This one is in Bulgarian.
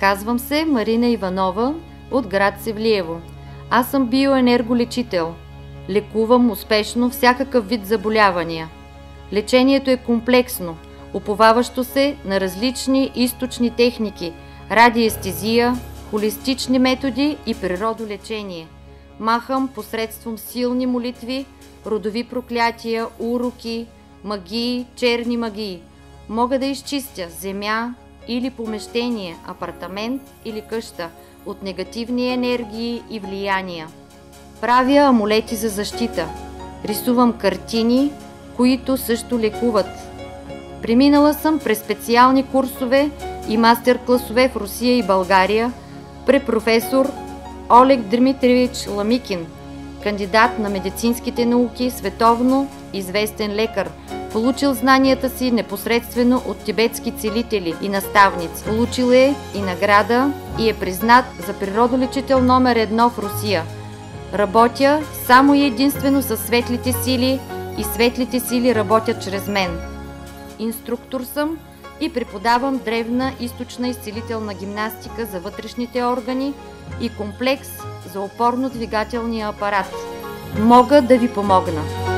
Казвам се Марина Иванова от град Севлиево. Аз съм биоенерголечител. Лекувам успешно всякакъв вид заболявания. Лечението е комплексно, уповаващо се на различни източни техники, радиестезия, холистични методи и природолечение. Махам посредством силни молитви, родови проклятия, уроки, магии, черни магии. Мога да изчистя земя или помещение, апартамент или къща от негативни енергии и влияния. Правя амулети за защита. Рисувам картини, които също лекуват. Преминала съм през специални курсове и мастер-класове в Русия и България при професор Олег Дмитриевич Ламикин, кандидат на медицинските науки, световно известен лекар. Получил знанията си непосредствено от тибетски целители и наставници. Получил е и награда и е признат за природолечител номер 1 в Русия. Работя само и единствено със светлите сили и светлите сили работят чрез мен. Инструктор съм и преподавам древна източна изцелителна гимнастика за вътрешните органи и комплекс за опорно-двигателния апарат. Мога да ви помогна.